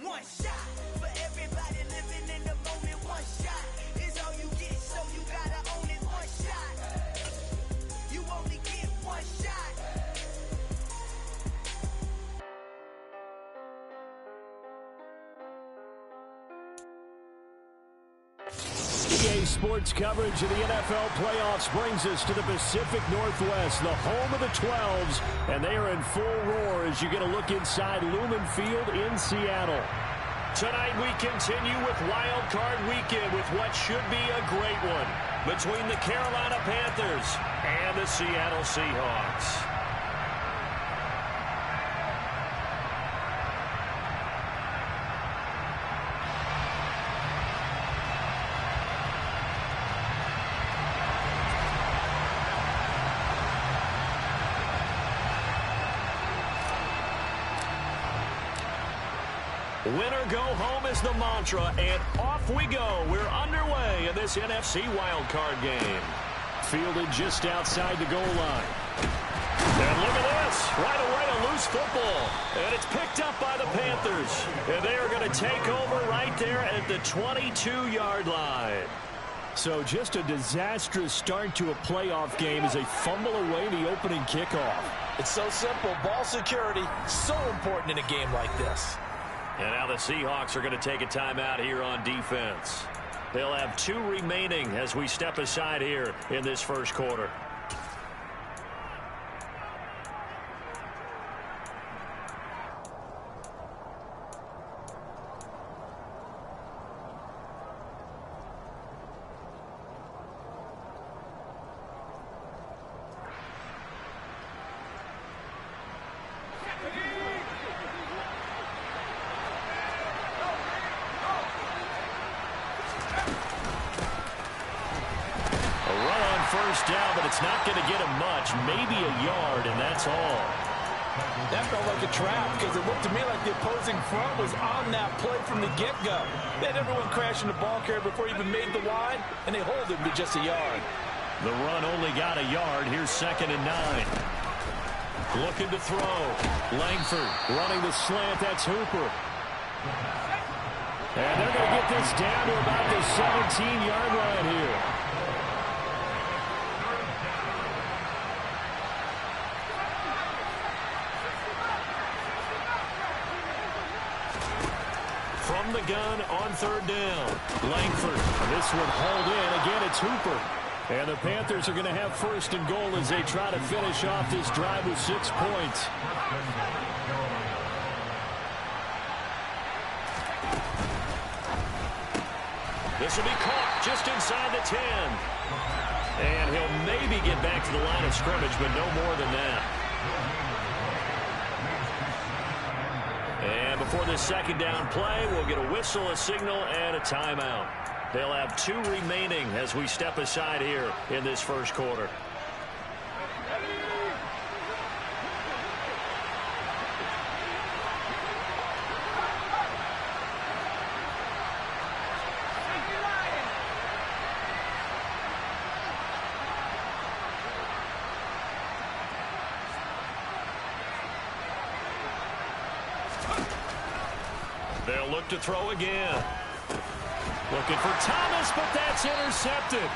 One shot for everybody living in the moment. One shot is all you get, so you gotta own it. One shot, you only get one shot. EA Sports coverage of the NFL playoffs brings us to the Pacific Northwest, the home of the 12s, and they are in full roar as you get a look inside Lumen Field in Seattle. Tonight we continue with Wild Card Weekend with what should be a great one between the Carolina Panthers and the Seattle Seahawks. Winner go home is the mantra, and off we go. We're underway in this NFC wildcard game. Fielded just outside the goal line. And look at this. Right away, a loose football. And it's picked up by the Panthers. And they are going to take over right there at the 22-yard line. So just a disastrous start to a playoff game as they fumble away the opening kickoff. It's so simple. Ball security, so important in a game like this. And now the Seahawks are going to take a timeout here on defense. They'll have 2 remaining as we step aside here in this first quarter. First down, but it's not going to get him much. Maybe a yard, and that's all. That felt like a trap because it looked to me like the opposing front was on that play from the get-go. They had everyone crashing the ball carrier before he even made the line, and they hold him to just a yard. The run only got a yard. Here's 2nd and 9. Looking to throw. Langford running the slant. That's Hooper. And they're going to get this down to about the 17-yard line here. From the gun on 3rd down. Langford. This one hauled in. Again, it's Hooper. And the Panthers are going to have 1st and goal as they try to finish off this drive with 6 points. This will be caught just inside the 10. And he'll maybe get back to the line of scrimmage, but no more than that. And before this 2nd down play, we'll get a whistle, a signal, and a timeout. They'll have 2 remaining as we step aside here in this first quarter. They'll look to throw again. Looking for Thomas, but that's intercepted.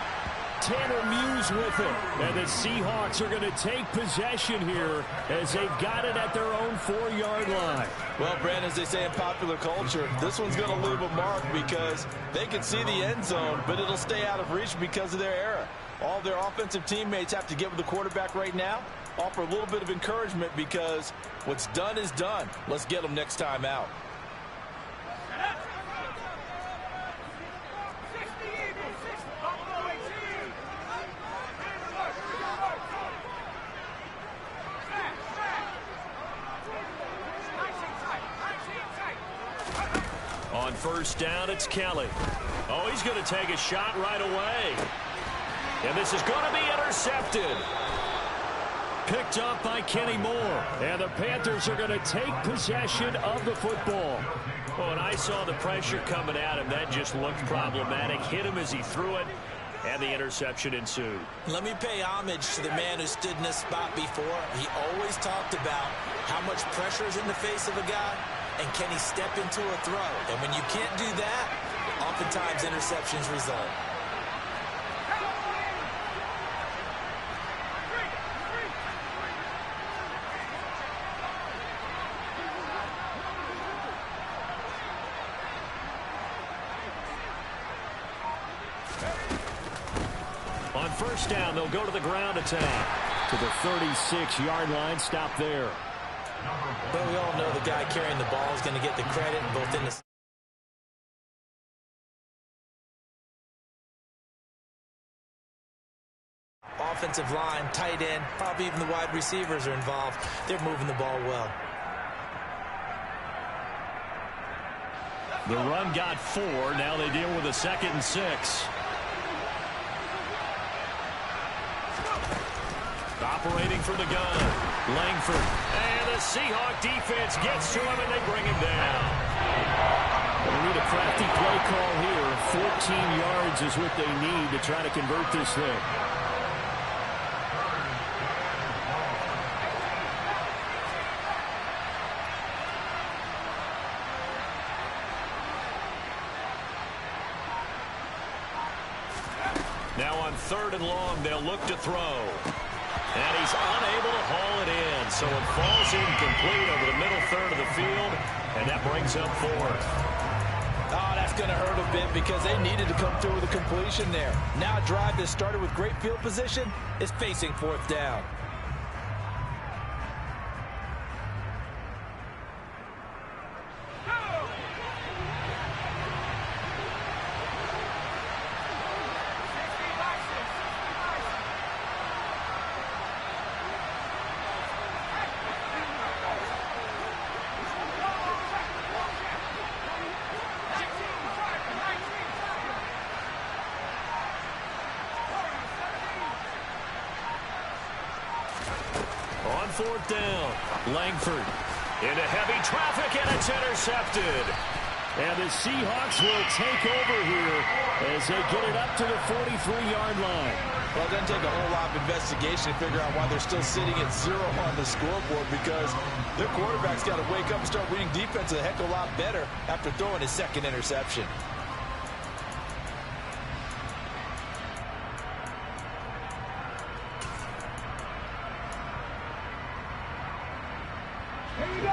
Tanner Muse with it. And the Seahawks are going to take possession here as they've got it at their own 4-yard line. Well, Brandon, as they say in popular culture, this one's going to leave a mark because they can see the end zone, but it'll stay out of reach because of their error. All their offensive teammates have to get with the quarterback right now, offer a little bit of encouragement because what's done is done. Let's get them next time out. On 1st down, it's Kelly. Oh, he's going to take a shot right away. And this is going to be intercepted. Picked up by Kenny Moore. And the Panthers are going to take possession of the football. Oh, and I saw the pressure coming at him. That just looked problematic. Hit him as he threw it. and the interception ensued. Let me pay homage to the man who stood in this spot before. He always talked about how much pressure is in the face of a guy, and can he step into a throw. And when you can't do that, oftentimes interceptions result. On first down, they'll go to the ground attack. To the 36-yard line, stop there. But we all know the guy carrying the ball is going to get the credit both in the offensive line, tight end, probably even the wide receivers are involved. They're moving the ball well. The run got 4. Now they deal with a 2nd and 6. Operating for the gun, Langford. And the Seahawk defense gets to him, and they bring him down. They need a crafty play call here. 14 yards is what they need to try to convert this thing. Now on 3rd and long, they'll look to throw. And he's unable to haul it in, so it falls incomplete over the middle third of the field, and that brings up 4th. Oh, that's going to hurt a bit because they needed to come through with a completion there. Now a drive that started with great field position is facing 4th down. On 4th down, Langford into heavy traffic, and it's intercepted. And the Seahawks will take over here as they get it up to the 43-yard line. Well, it doesn't take a whole lot of investigation to figure out why they're still sitting at 0 on the scoreboard, because their quarterback's got to wake up and start reading defense a heck of a lot better after throwing his 2nd interception.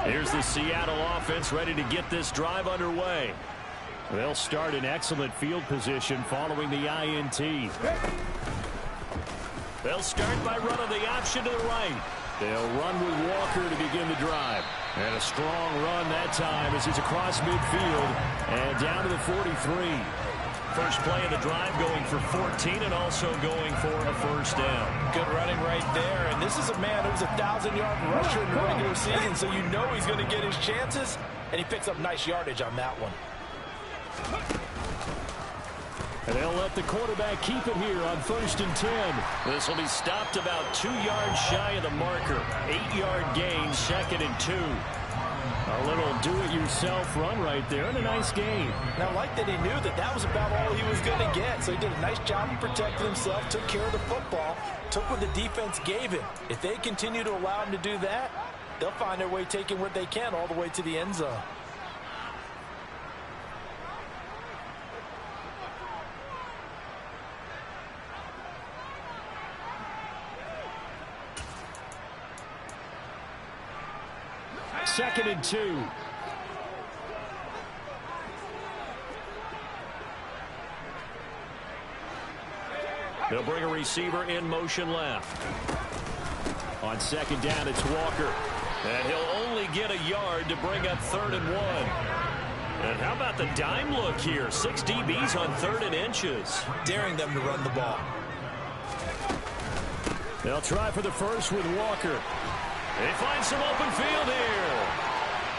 Here's the Seattle offense ready to get this drive underway. They'll start in excellent field position following the INT. They'll start by running the option to the right. They'll run with Walker to begin the drive. And a strong run that time as he's across midfield and down to the 43. First play of the drive going for 14 and also going for a 1st down. Good running right there. And this is a man who's a 1,000-yard rusher in the regular season, so you know he's going to get his chances. And he picks up nice yardage on that one. And they'll let the quarterback keep it here on 1st and 10. This will be stopped about 2 yards shy of the marker. 8-yard gain, 2nd and 2. A little do-it-yourself run right there, and a nice gain. And I like that he knew that that was about all he was going to get. So he did a nice job of protecting himself, took care of the football, took what the defense gave him. If they continue to allow him to do that, they'll find their way taking what they can all the way to the end zone. Second and 2. They'll bring a receiver in motion left. On 2nd down, it's Walker. And he'll only get a yard to bring up 3rd and 1. And how about the dime look here? 6 DBs on 3rd and inches. Daring them to run the ball. They'll try for the first with Walker. They find some open field here.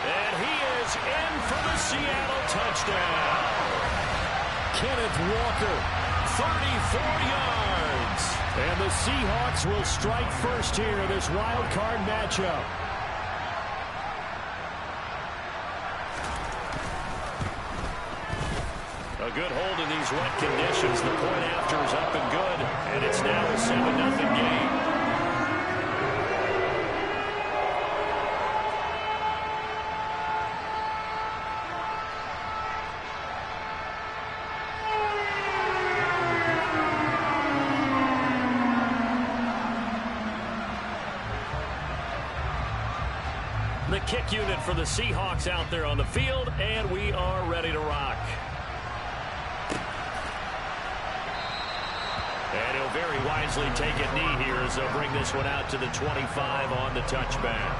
And he is in for the Seattle touchdown. Kenneth Walker, 34 yards. And the Seahawks will strike first here in this wild card matchup. A good hold in these wet conditions. The point after is up and good, and it's now a 7-0 game. The kick unit for the Seahawks out there on the field, and we are ready to rock. And he'll very wisely take a knee here as they'll bring this one out to the 25 on the touchback.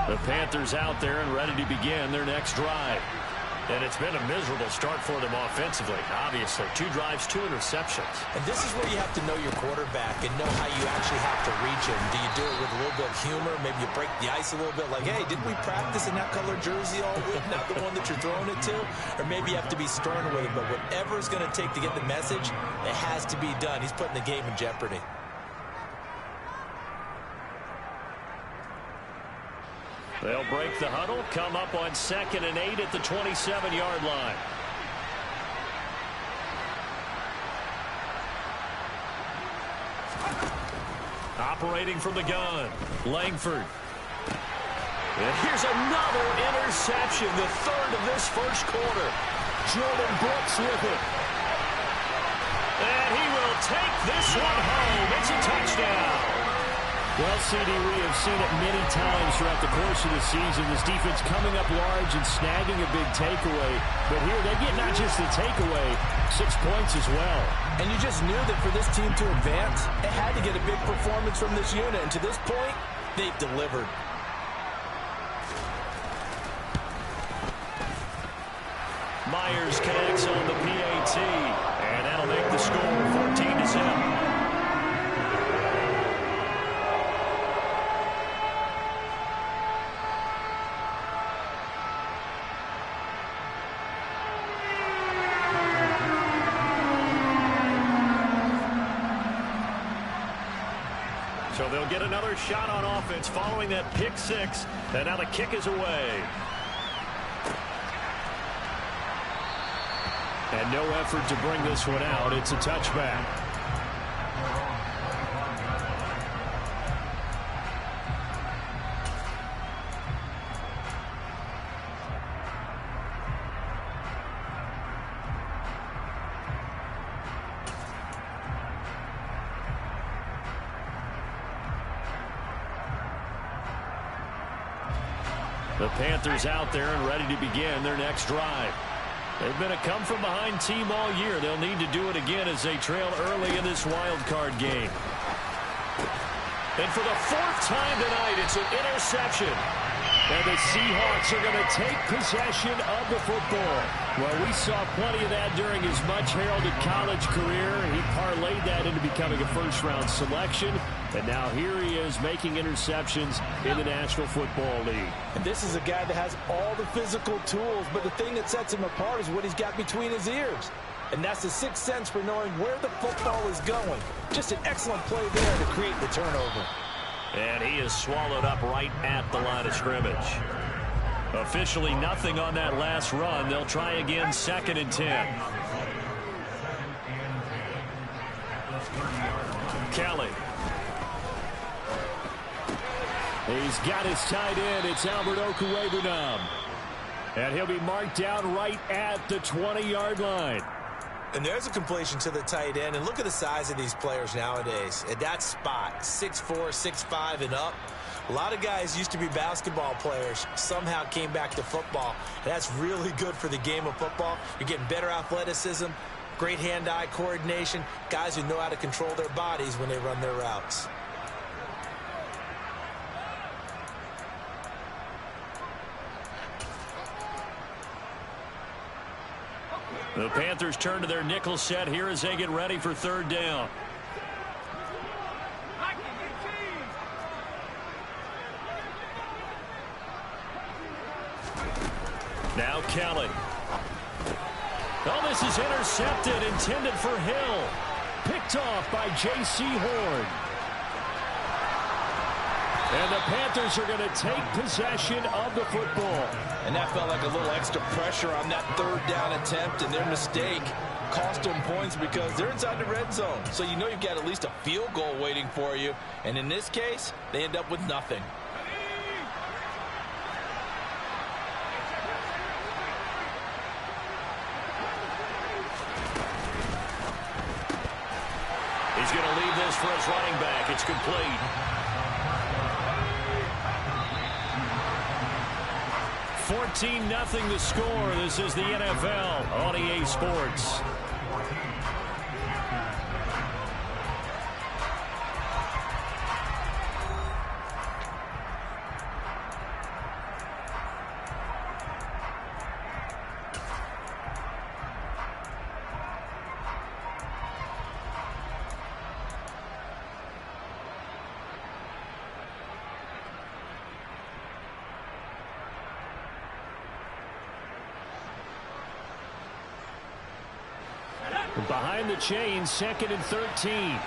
The Panthers out there and ready to begin their next drive. And it's been a miserable start for them offensively, obviously. 2 drives, 2 interceptions. And this is where you have to know your quarterback and know how you actually have to reach him. Do you do it with a little bit of humor? Maybe you break the ice a little bit, like, hey, didn't we practice in that color jersey all week, not the one that you're throwing it to? Or maybe you have to be stern with him. But whatever it's going to take to get the message, it has to be done. He's putting the game in jeopardy. They'll break the huddle, come up on 2nd and 8 at the 27-yard line. Operating from the gun, Langford. And here's another interception, the 3rd of this first quarter. Jordan Brooks with it. And he will take this one home. It's a touchdown. Well, CD, we have seen it many times throughout the course of the season. This defense coming up large and snagging a big takeaway. But here they get not just the takeaway, 6 points as well. And you just knew that for this team to advance, it had to get a big performance from this unit. And to this point, they've delivered. Myers connects on the PAT. And that'll make the score 14-0. So they'll get another shot on offense following that pick 6. And now the kick is away. And no effort to bring this one out. It's a touchback. The Panthers out there and ready to begin their next drive. They've been a come-from-behind team all year. They'll need to do it again as they trail early in this wild card game. And for the 4th time tonight, it's an interception. And the Seahawks are going to take possession of the football. Well, we saw plenty of that during his much-heralded college career. He parlayed that into becoming a first-round selection. And now here he is making interceptions in the National Football League. And this is a guy that has all the physical tools, but the thing that sets him apart is what he's got between his ears. And that's the 6th sense for knowing where the football is going. Just an excellent play there to create the turnover. And he is swallowed up right at the line of scrimmage. Officially nothing on that last run. They'll try again 2nd and 10. Kelly. He's got his tight end. It's Albert Okwuegbunam. And he'll be marked down right at the 20-yard line. And there's a completion to the tight end. And look at the size of these players nowadays. At that spot, 6'4", 6'5", and up. A lot of guys used to be basketball players, somehow came back to football. And that's really good for the game of football. You're getting better athleticism, great hand-eye coordination, guys who know how to control their bodies when they run their routes. The Panthers turn to their nickel set here as they get ready for 3rd down. Now Kelly. is intercepted, intended for Hill. Picked off by J.C. Horn. And the Panthers are going to take possession of the football. And that felt like a little extra pressure on that third down attempt, and their mistake cost them points because they're inside the red zone. So you know you've got at least a field goal waiting for you. And in this case, they end up with nothing. He's going to leave this for his running back. It's complete. 14-0 the score. This is the NFL on EA Sports. Behind the chains, 2nd and 13.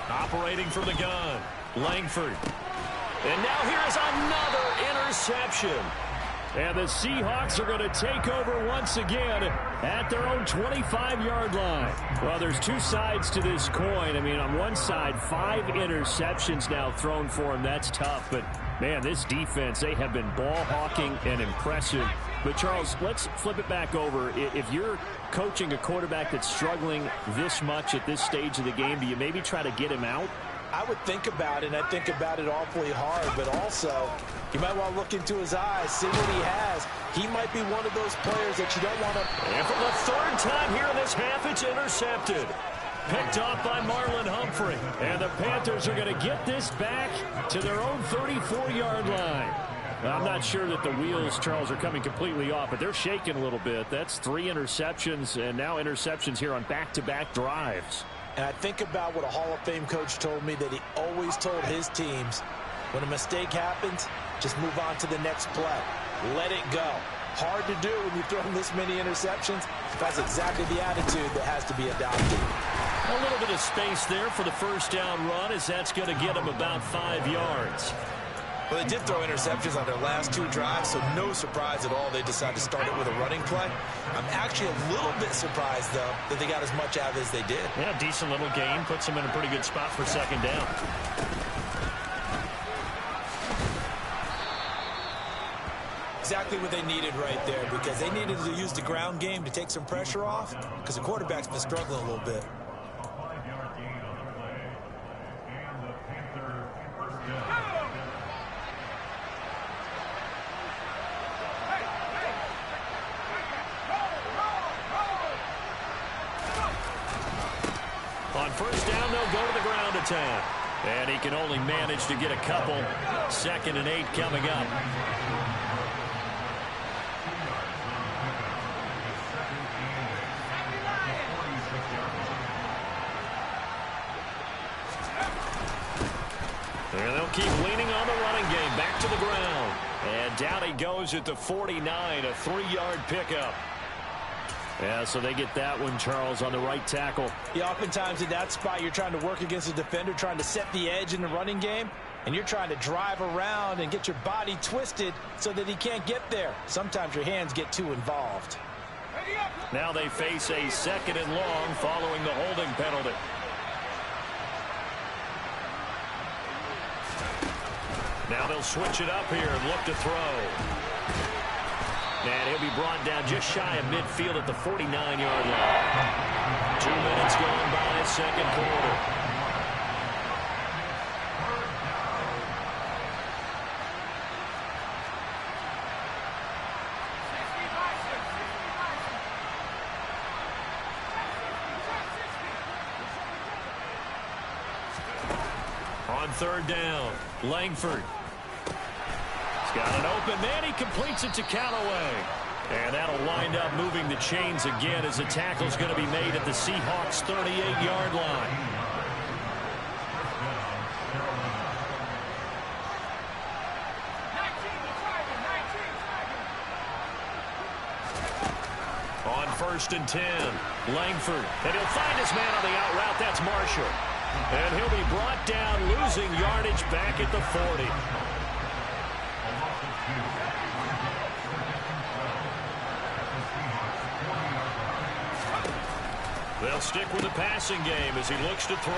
Operating from the gun, Langford. And now here is another interception. And the Seahawks are going to take over once again at their own 25-yard line. Well, there's two sides to this coin. I mean, on one side, 5 interceptions now thrown for him. That's tough. But, man, this defense, they have been ball hawking and impressive. But, Charles, let's flip it back over. If you're coaching a quarterback that's struggling this much at this stage of the game, do you maybe try to get him out? I would think about it, and I think about it awfully hard, but also you might want to look into his eyes, see what he has. He might be one of those players that you don't want to... And for the 3rd time here in this half, it's intercepted. Picked off by Marlon Humphrey. And the Panthers are going to get this back to their own 34-yard line. I'm not sure that the wheels, Charles, are coming completely off, but they're shaking a little bit. That's 3 interceptions, and now interceptions here on back-to-back drives. And I think about what a Hall of Fame coach told me, that he always told his teams, when a mistake happens, just move on to the next play. Let it go. Hard to do when you throw this many interceptions. That's exactly the attitude that has to be adopted. A little bit of space there for the first down run, as that's going to get him about 5 yards. Well, they did throw interceptions on their last 2 drives, so no surprise at all they decided to start it with a running play. I'm actually a little bit surprised, though, that they got as much out as they did. Yeah, decent little game. Puts them in a pretty good spot for 2nd down. Exactly what they needed right there, because they needed to use the ground game to take some pressure off, because the quarterback's been struggling a little bit. On 1st down, they'll go to the ground attack. And he can only manage to get a couple. 2nd and 8 coming up. And they'll keep leaning on the running game. Back to the ground. And down he goes at the 49, a 3-yard pickup. Yeah, so they get that one, Charles, on the right tackle. Yeah, oftentimes in that spot, you're trying to work against a defender, trying to set the edge in the running game, and you're trying to drive around and get your body twisted so that he can't get there. Sometimes your hands get too involved. Now they face a 2nd and long following the holding penalty. Now they'll switch it up here and look to throw. And he'll be brought down just shy of midfield at the 49-yard line. 2 minutes gone by, 2nd quarter. On 3rd down, Langford. Got an open man. He completes it to Callaway. And that'll wind up moving the chains again as the tackle's going to be made at the Seahawks 38-yard line. 1st and 10. Langford, and he'll find his man on the out route. That's Marshall. And he'll be brought down, losing yardage back at the 40. They'll stick with the passing game as he looks to throw.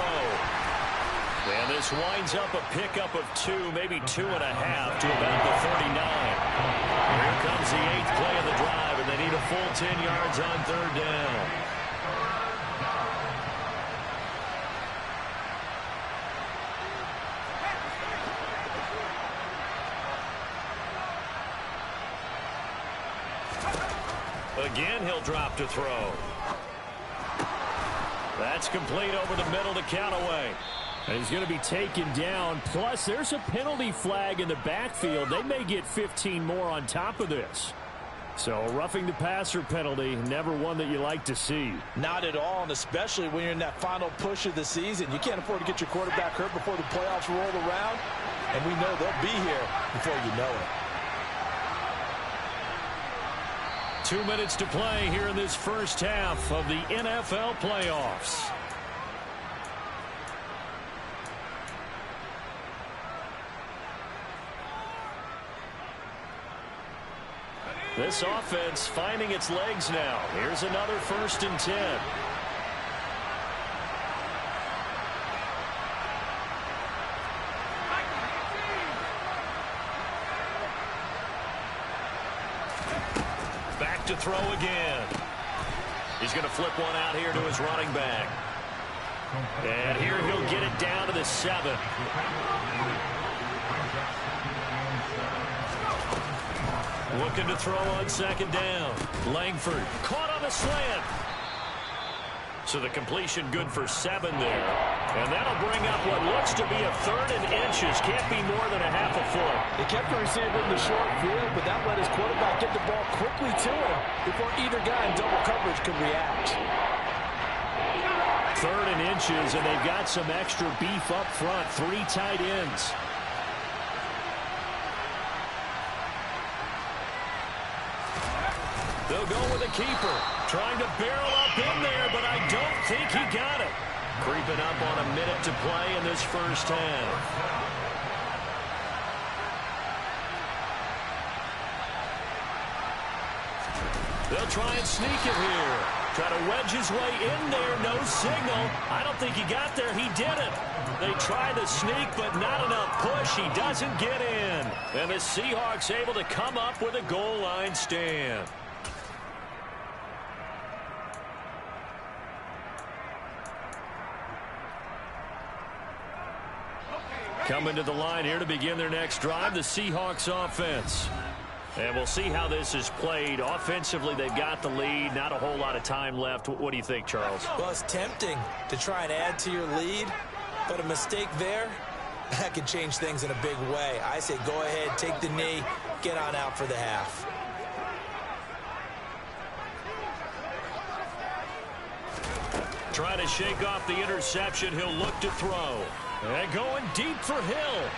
And this winds up a pickup of 2, maybe 2.5 to about the 39. Here comes the 8th play of the drive, and they need a full 10 yards on 3rd down. Again, he'll drop to throw. That's complete over the middle to Callaway. And he's going to be taken down. Plus, there's a penalty flag in the backfield. They may get 15 more on top of this. So, a roughing the passer penalty, never one that you like to see. Not at all, and especially when you're in that final push of the season. You can't afford to get your quarterback hurt before the playoffs roll around. And we know they'll be here before you know it. 2 minutes to play here in this first half of the NFL playoffs. This offense finding its legs now. Here's another 1st and 10. Back to throw again. He's going to flip one out here to his running back. And here he'll get it down to the 7. Looking to throw on 2nd down. Langford caught on the slant. So the completion good for 7 there. And that'll bring up what looks to be a 3rd and inches. Can't be more than a half a foot. They kept the receiver in the short field, but that let his quarterback get the ball quickly to him before either guy in double coverage could react. 3rd and inches, and they've got some extra beef up front. 3 tight ends. They'll go with a keeper. Trying to barrel up in there, but I don't think he got it. Creeping up on a minute to play in this first half. They'll try and sneak it here. Try to wedge his way in there. No signal. I don't think he got there. He didn't. They try to sneak, but not enough push. He doesn't get in. And the Seahawks able to come up with a goal line stand. Coming to the line here to begin their next drive, the Seahawks offense. And we'll see how this is played. Offensively, they've got the lead. Not a whole lot of time left. What do you think, Charles? Well, it's tempting to try and add to your lead, but a mistake there, that could change things in a big way. I say go ahead, take the knee, get on out for the half. Trying to shake off the interception. He'll look to throw. And going deep for Hill.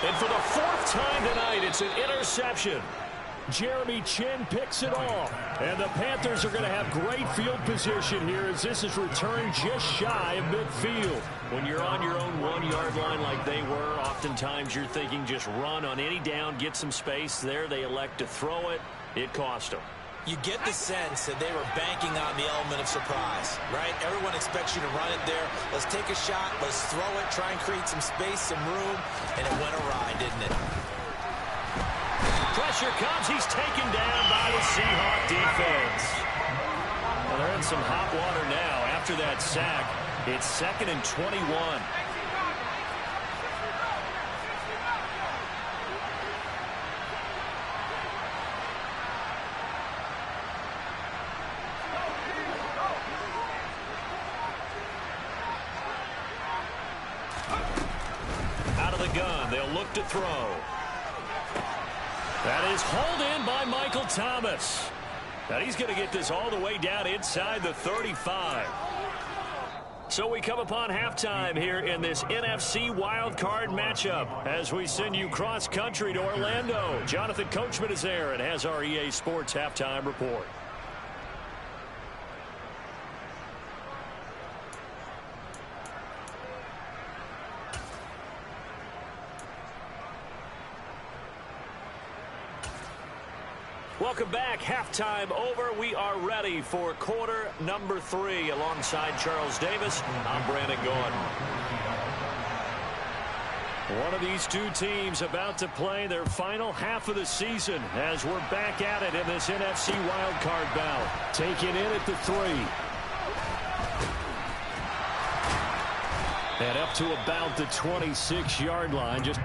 And for the 4th time tonight, it's an interception. Jeremy Chin picks it off. And the Panthers are going to have great field position here as this is returned just shy of midfield. When you're on your own 1-yard line like they were, oftentimes you're thinking just run on any down, get some space. There they elect to throw it. It cost them. You get the sense that they were banking on the element of surprise, right? Everyone expects you to run it there. Let's take a shot. Let's throw it. Try and create some space, some room. And it went awry, didn't it? Pressure comes. He's taken down by the Seahawk defense. Well, they're in some hot water now. After that sack, it's 2nd and 21. Gun. They'll look to throw. That is hauled in by Michael Thomas. Now he's going to get this all the way down inside the 35. So we come upon halftime here in this NFC wildcard matchup as we send you cross-country to Orlando. Jonathan Coachman is there and has our EA Sports halftime report. Welcome back. Halftime over. We are ready for quarter number 3. Alongside Charles Davis, I'm Brandon Gordon. One of these two teams about to play their final half of the season as we're back at it in this NFC wildcard bout. Taking in at the 3. And up to about the 26-yard line. Just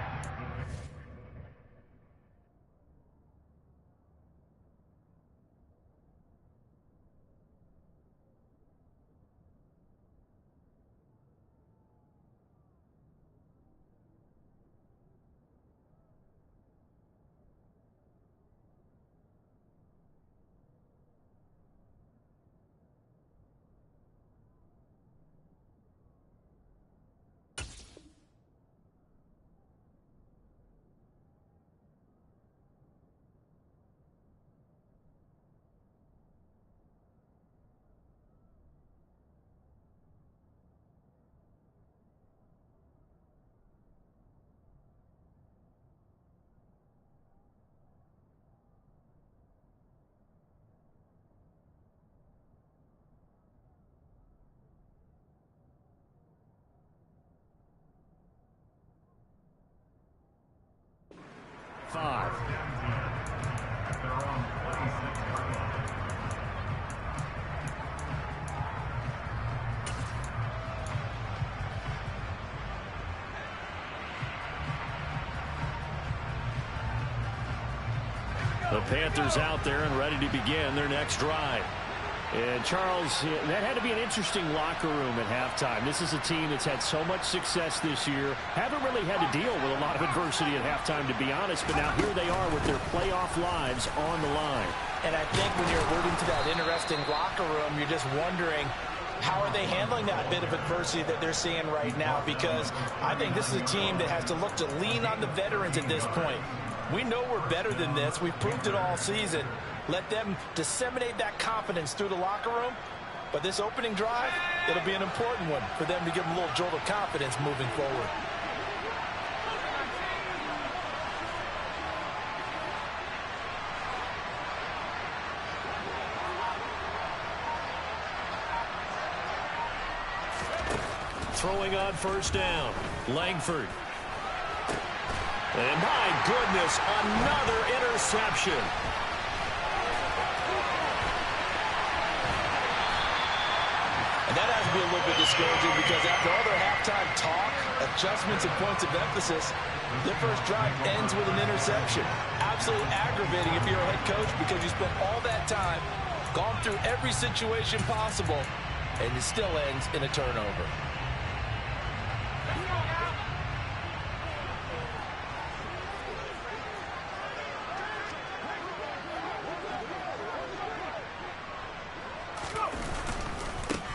five. The Panthers out there and ready to begin their next drive. And Charles, that had to be an interesting locker room at halftime. This is a team that's had so much success this year. Haven't really had to deal with a lot of adversity at halftime, to be honest. But now here they are with their playoff lives on the line. And I think when you're alluding to that interesting locker room, you're just wondering, how are they handling that bit of adversity that they're seeing right now? Because I think this is a team that has to look to lean on the veterans at this point. We know we're better than this. We've proved it all season. Let them disseminate that confidence through the locker room. But this opening drive, it'll be an important one for them to give them a little jolt of confidence moving forward. Throwing on first down, Langford. And my goodness, another interception. And that has to be a little bit discouraging because after all their halftime talk, adjustments and points of emphasis, their first drive ends with an interception. Absolutely aggravating if you're a head coach because you spent all that time, gone through every situation possible, and it still ends in a turnover.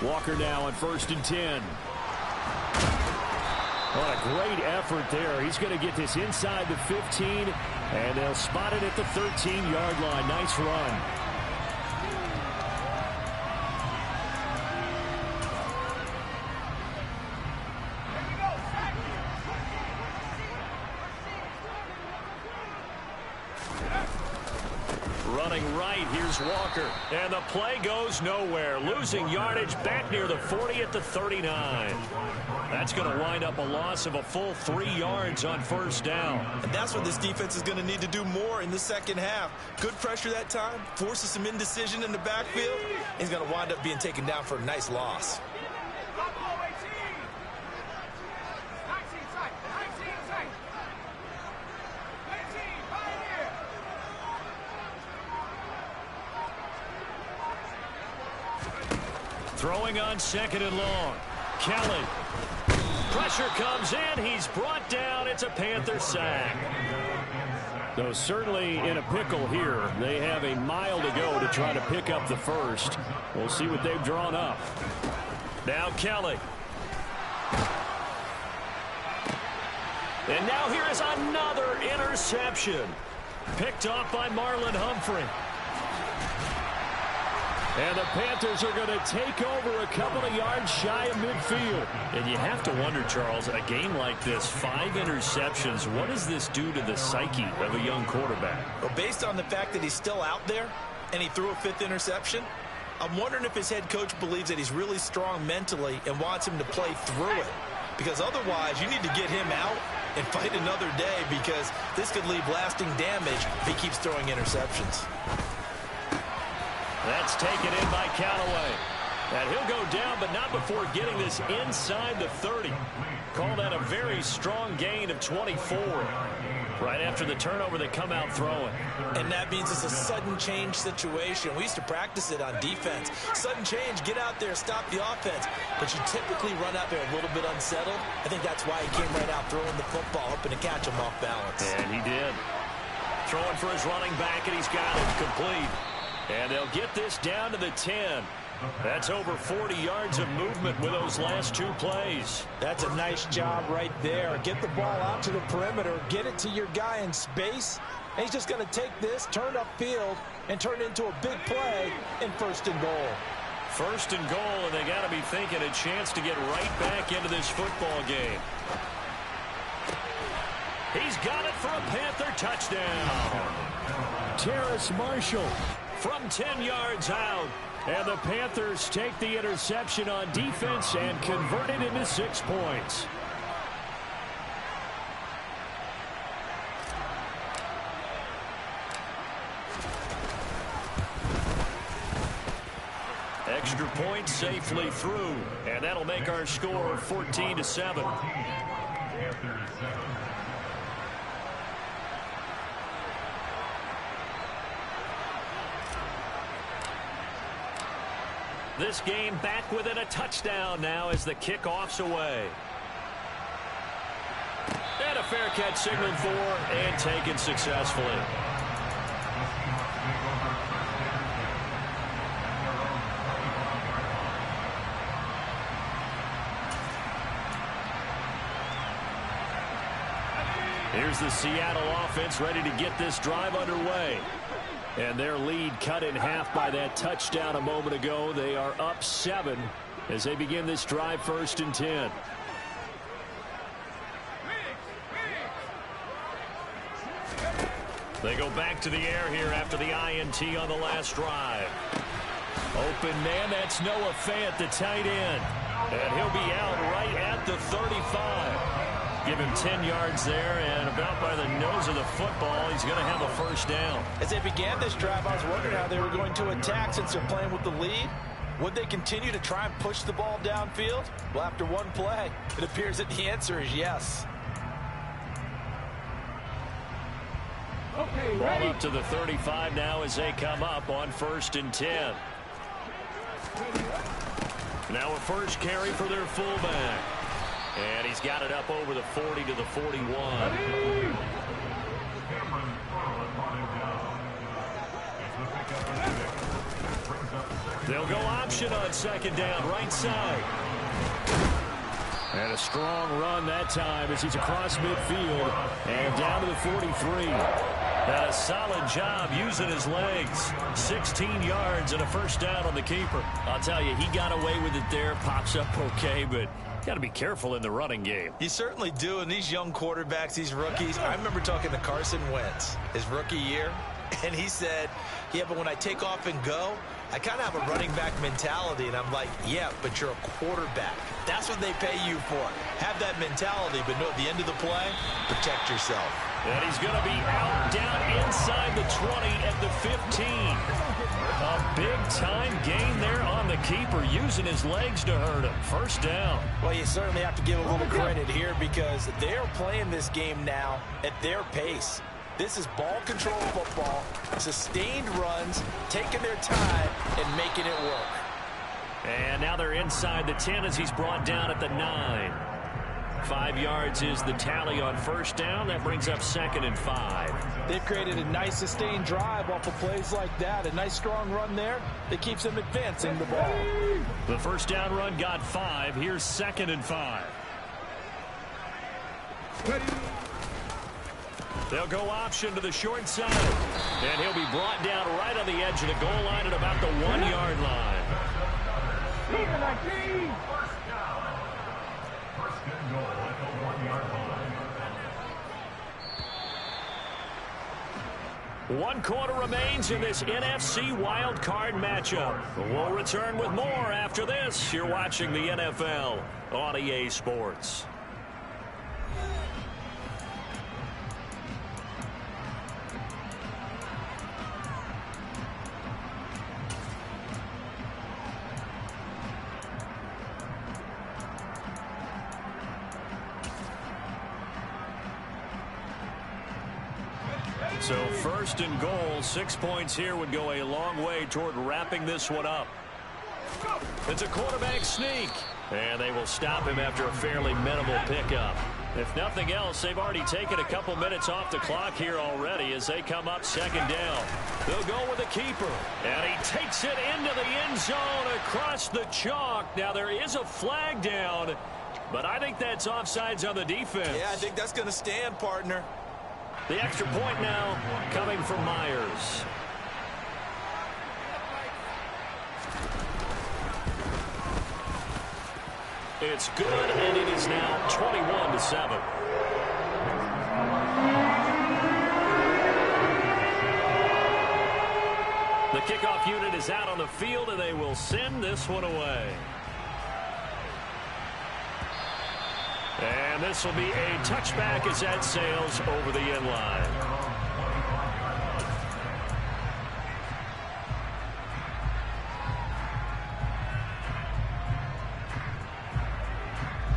Walker now on 1st and 10. What a great effort there. He's going to get this inside the 15, and they'll spot it at the 13-yard line. Nice run. Running right, here's Walker. And the play goes nowhere. Losing yardage back near the 40 at the 39. That's going to wind up a loss of a full 3 yards on first down. And that's what this defense is going to need to do more in the second half. Good pressure that time, forces some indecision in the backfield. He's going to wind up being taken down for a nice loss. Throwing on 2nd and long. Kelly. Pressure comes in. He's brought down. It's a Panther sack. Though certainly in a pickle here. They have a mile to go to try to pick up the first. We'll see what they've drawn up. Now Kelly. And now here is another interception. Picked off by Marlon Humphrey. And the Panthers are going to take over a couple of yards shy of midfield. And you have to wonder, Charles, a game like this, 5 interceptions, what does this do to the psyche of a young quarterback? Well, based on the fact that he's still out there and he threw a 5th interception, I'm wondering if his head coach believes that he's really strong mentally and wants him to play through it. Because otherwise, you need to get him out and fight another day, because this could leave lasting damage if he keeps throwing interceptions. That's taken in by Callaway. And he'll go down, but not before getting this inside the 30. Call that a very strong gain of 24. Right after the turnover, they come out throwing. And that means it's a sudden change situation. We used to practice it on defense. Sudden change, get out there, stop the offense. But you typically run out there a little bit unsettled. I think that's why he came right out throwing the football, hoping to catch him off balance. And he did. Throwing for his running back, and he's got it complete. And they'll get this down to the 10. That's over 40 yards of movement with those last 2 plays. That's a nice job right there. Get the ball out to the perimeter, get it to your guy in space, and he's just going to take this, turn upfield, and turn it into a big play in 1st and goal. 1st and goal, and they got to be thinking a chance to get right back into this football game. He's got it for a Panther touchdown. Terrace Marshall from 10 yards out. And the Panthers take the interception on defense and convert it into 6 points. Extra point safely through, and that'll make our score 14-7. This game back within a touchdown now as the kickoff's away. And a fair catch signaled for and taken successfully. Here's the Seattle offense ready to get this drive underway. And their lead cut in half by that touchdown a moment ago. They are up 7 as they begin this drive 1st and 10. They go back to the air here after the INT on the last drive. Open man, that's Noah Fant, the tight end. And he'll be out right at the 35. Give him 10 yards there, and about by the nose of the football, he's going to have a 1st down. As they began this drive, I was wondering how they were going to attack since they're playing with the lead. Would they continue to try and push the ball downfield? Well, after one play, it appears that the answer is yes. Okay, ball up to the 35 now as they come up on 1st and 10. Now a 1st carry for their fullback. And he's got it up over the 40 to the 41. They'll go option on 2nd down, right side. And a strong run that time as he's across midfield and down to the 43. And a solid job using his legs. 16 yards and a 1st down on the keeper. I'll tell you, he got away with it there. Pops up okay, but got to be careful in the running game. You certainly do. And these young quarterbacks, these rookies, I remember talking to Carson Wentz his rookie year, and he said, yeah, but when I take off and go, I kind of have a running back mentality. And I'm like, yeah, but you're a quarterback. That's what they pay you for. Have that mentality, but no, at the end of the play, protect yourself. And he's going to be out down inside the 20 at the 15. A big-time gain there on the keeper, using his legs to hurt him. 1st down. Well, you certainly have to give a little credit here because they're playing this game now at their pace. This is ball control football, sustained runs, taking their time and making it work. And now they're inside the 10 as he's brought down at the 9. 5 yards is the tally on 1st down. That brings up 2nd and 5. They've created a nice sustained drive off of plays like that. A nice strong run there that keeps them advancing the ball. The 1st down run got 5. Here's 2nd and 5. They'll go option to the short side. And he'll be brought down right on the edge of the goal line at about the 1-yard line. One quarter remains in this NFC Wild Card matchup. We'll return with more after this. You're watching the NFL on EA Sports. So first and goal, 6 points here would go a long way toward wrapping this one up. It's a quarterback sneak, and they will stop him after a fairly minimal pickup. If nothing else, they've already taken a couple minutes off the clock here already as they come up second down. They'll go with a keeper, and he takes it into the end zone across the chalk. Now there is a flag down, but I think that's offsides on the defense. Yeah, I think that's going to stand, partner. The extra point now coming from Myers. It's good, and it is now 21-7. The kickoff unit is out on the field, and they will send this one away. And this will be a touchback as that sails over the end line.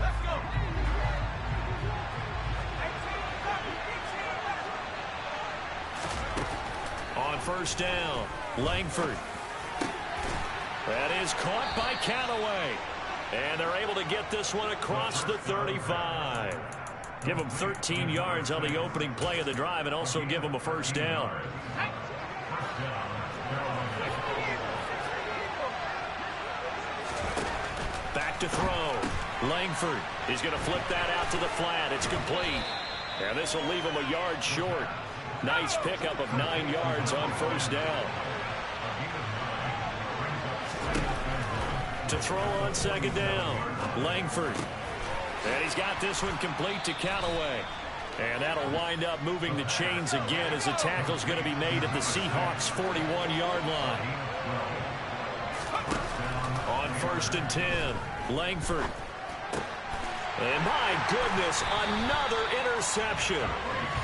Let's go. On first down, Langford. That is caught by Callaway. And they're able to get this one across the 35. Give them 13 yards on the opening play of the drive and also give them a first down. Back to throw. Langford is going to flip that out to the flat. It's complete. And this will leave him a yard short. Nice pickup of 9 yards on first down. To throw on second down, Langford. And he's got this one complete to Callaway. And that'll wind up moving the chains again as the tackle's going to be made at the Seahawks' 41-yard line. On first and 10, Langford. And my goodness, another interception.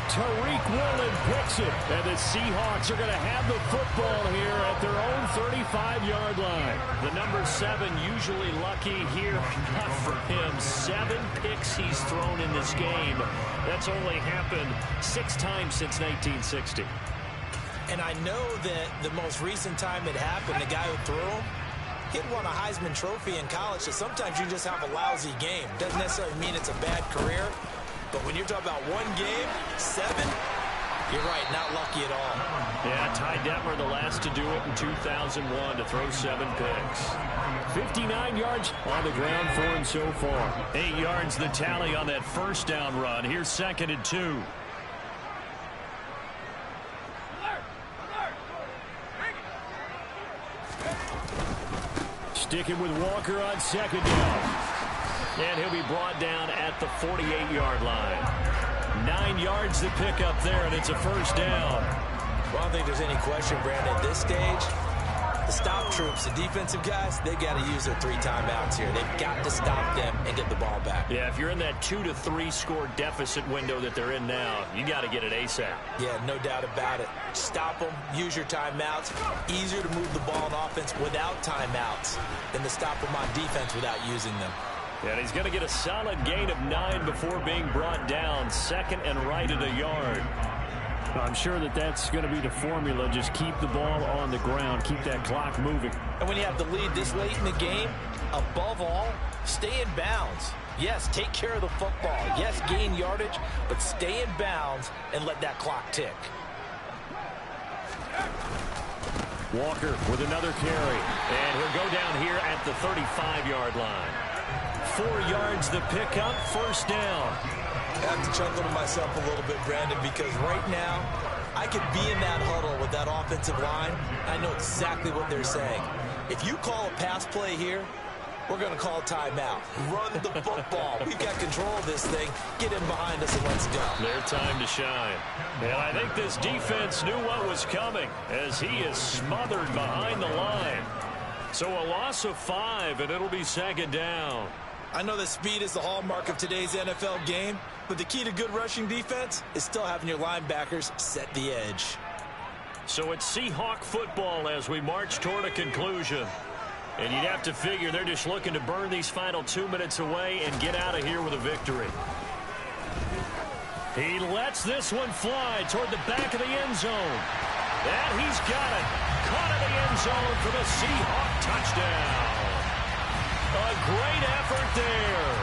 Tariq Woolen picks it, and the Seahawks are going to have the football here at their own 35-yard line. The number 7 usually lucky here. Not for him. 7 picks he's thrown in this game. That's only happened 6 times since 1960. And I know that the most recent time it happened, the guy who threw him, he had won a Heisman Trophy in college, so sometimes you just have a lousy game. Doesn't necessarily mean it's a bad career. But when you're talking about one game, 7, you're right, not lucky at all. Yeah, Ty Detmer, the last to do it in 2001 to throw 7 picks. 59 yards on the ground for him so far. 8 yards the tally on that first down run. Here's second and 2. Sticking with Walker on second down. And he'll be brought down at the 48-yard line. 9 yards to pick up there, and it's a first down. Well, I don't think there's any question, Brandon, at this stage, the stop troops, the defensive guys, they got to use their 3 timeouts here. They've got to stop them and get the ball back. Yeah, if you're in that 2 to 3 score deficit window that they're in now, you got to get it ASAP. Yeah, no doubt about it. Stop them, use your timeouts. Easier to move the ball on offense without timeouts than to stop them on defense without using them. And he's going to get a solid gain of 9 before being brought down. Second and right at a yard. I'm sure that that's going to be the formula. Just keep the ball on the ground. Keep that clock moving. And when you have the lead this late in the game, above all, stay in bounds. Yes, take care of the football. Yes, gain yardage, but stay in bounds and let that clock tick. Walker with another carry. And he'll go down here at the 35-yard line. 4 yards the pickup, first down. I have to chuckle to myself a little bit, Brandon, because right now I could be in that huddle with that offensive line. I know exactly what they're saying. If you call a pass play here, we're going to call timeout. Run the football. We've got control of this thing. Get in behind us and let's go. Their time to shine. And I think this defense knew what was coming as he is smothered behind the line. So a loss of 5, and it'll be second down. I know that speed is the hallmark of today's NFL game, but the key to good rushing defense is still having your linebackers set the edge. So it's Seahawk football as we march toward a conclusion. And you'd have to figure they're just looking to burn these final 2 minutes away and get out of here with a victory. He lets this one fly toward the back of the end zone. And he's got it. Caught in the end zone for the Seahawk touchdown. A great effort there.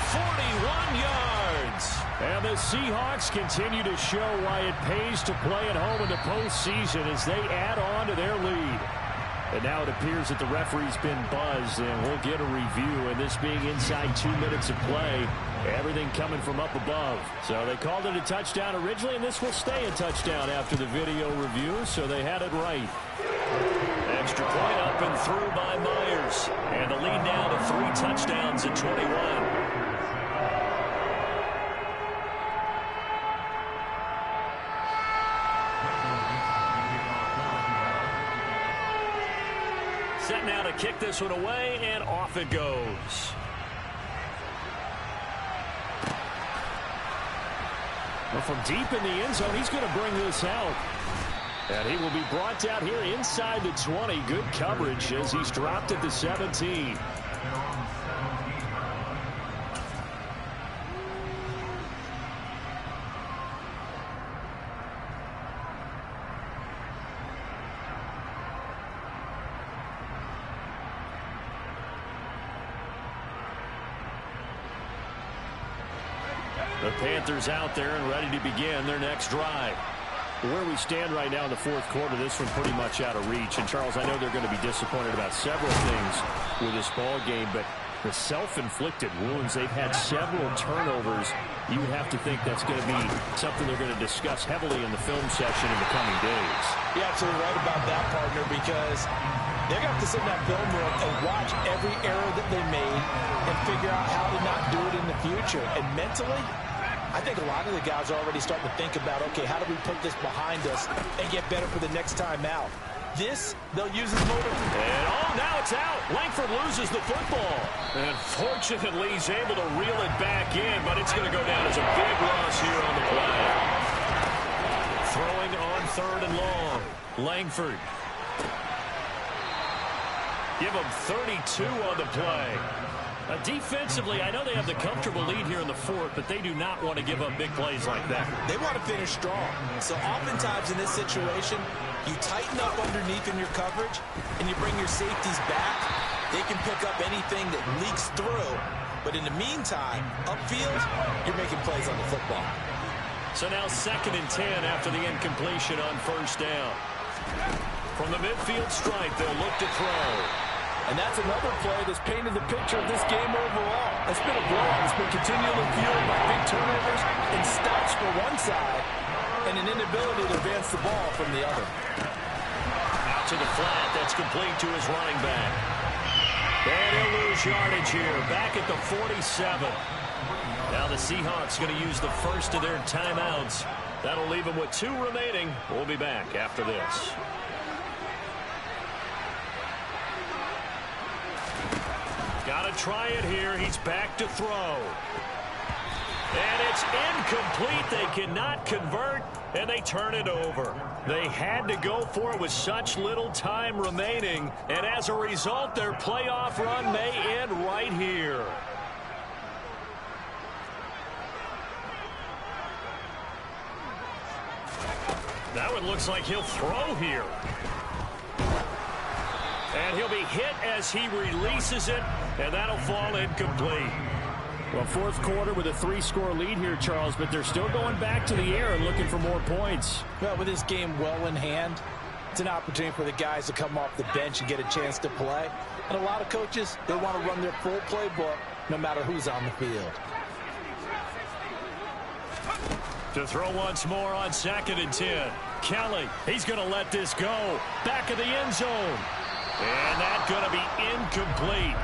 41 yards. And the Seahawks continue to show why it pays to play at home in the postseason as they add on to their lead. And now it appears that the referee's been buzzed, and we'll get a review. And this being inside 2 minutes of play, everything coming from up above. So they called it a touchdown originally, and this will stay a touchdown after the video review, so they had it right. Extra point up and through by Myers. And the lead now to 3 touchdowns at 21. Set now to kick this one away, and off it goes. Well, from deep in the end zone, he's going to bring this out. And he will be brought down here inside the 20. Good coverage as he's dropped at the 17. The Panthers out there and ready to begin their next drive. Where we stand right now in the fourth quarter, this one pretty much out of reach. And, Charles, I know they're going to be disappointed about several things with this ball game, but the self-inflicted wounds, they've had several turnovers. You would have to think that's going to be something they're going to discuss heavily in the film session in the coming days. You're absolutely right about that, partner, because they're going to have to sit in that film room and watch every error that they made and figure out how to not do it in the future. And mentally, I think a lot of the guys are already starting to think about, okay, how do we put this behind us and get better for the next time out? This, they'll use as motive. And, now it's out. Langford loses the football. And fortunately, he's able to reel it back in, but it's going to go down as a big loss here on the play. Throwing on 3rd and long. Langford. Give him 32 on the play. Defensively, I know they have the comfortable lead here in the fourth, but they do not want to give up big plays like that. They want to finish strong. So oftentimes in this situation, you tighten up underneath in your coverage, and you bring your safeties back. They can pick up anything that leaks through. But in the meantime, upfield, you're making plays on the football. So now 2nd and 10 after the incompletion on 1st down. From the midfield stripe, they'll look to throw. And that's another play that's painted the picture of this game overall. It's been a blowout. It's been continually fueled by big turnovers and stops for one side and an inability to advance the ball from the other. Out to the flat. That's complete to his running back. And he'll lose yardage here. Back at the 47. Now the Seahawks going to use the first of their timeouts. That'll leave them with 2 remaining. We'll be back after this. Got to try it here. He's back to throw. And it's incomplete. They cannot convert, and they turn it over. They had to go for it with such little time remaining, and as a result, their playoff run may end right here. That one looks like he'll throw here. And he'll be hit as he releases it, and that'll fall incomplete. Well, fourth quarter with a 3-score lead here, Charles, but they're still going back to the air and looking for more points. Well, with this game well in hand, it's an opportunity for the guys to come off the bench and get a chance to play. And a lot of coaches, they want to run their full playbook no matter who's on the field. To throw once more on 2nd and 10. Kelly, he's going to let this go. Back of the end zone. And that's going to be incomplete.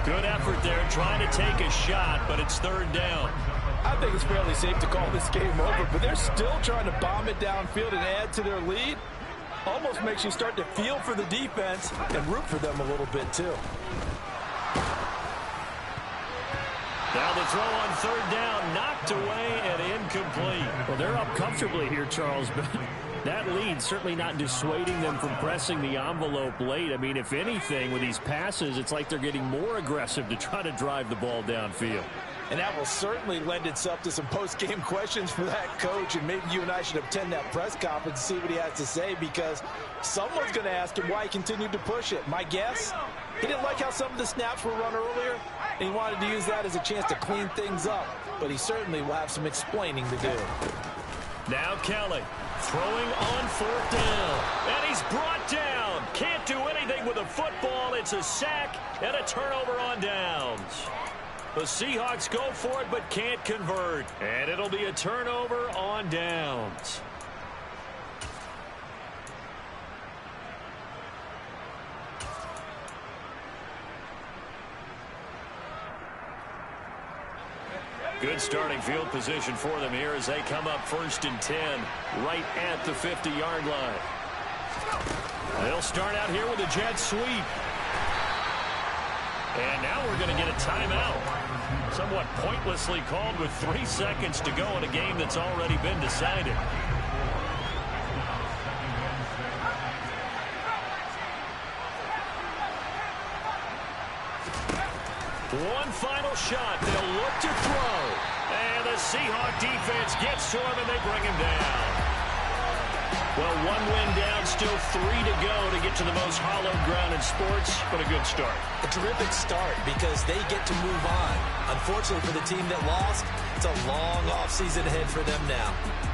Good effort there trying to take a shot, but it's 3rd down. I think it's fairly safe to call this game over, but they're still trying to bomb it downfield and add to their lead. Almost makes you start to feel for the defense and root for them a little bit too. Now the throw on 3rd down, knocked away and incomplete. Well, they're up comfortably here, Charles, but that lead certainly not dissuading them from pressing the envelope late. I mean, if anything, with these passes, it's like they're getting more aggressive to try to drive the ball downfield. And that will certainly lend itself to some post-game questions for that coach, and maybe you and I should attend that press conference and see what he has to say, because someone's going to ask him why he continued to push it. My guess, he didn't like how some of the snaps were run earlier, and he wanted to use that as a chance to clean things up, but he certainly will have some explaining to do. Now Kelly throwing on 4th down, and he's brought down. Can't do anything with the football. It's a sack and a turnover on downs. The Seahawks go for it but can't convert, and it'll be a turnover on downs. Good starting field position for them here as they come up 1st and 10 right at the 50-yard line. They'll start out here with a jet sweep. And now we're going to get a timeout. Somewhat pointlessly called with 3 seconds to go in a game that's already been decided. One final shot. They'll look to throw. And the Seahawk defense gets to him, and they bring him down. Well, 1 win down, still 3 to go to get to the most hallowed ground in sports, but a good start. A terrific start because they get to move on. Unfortunately for the team that lost, it's a long offseason ahead for them now.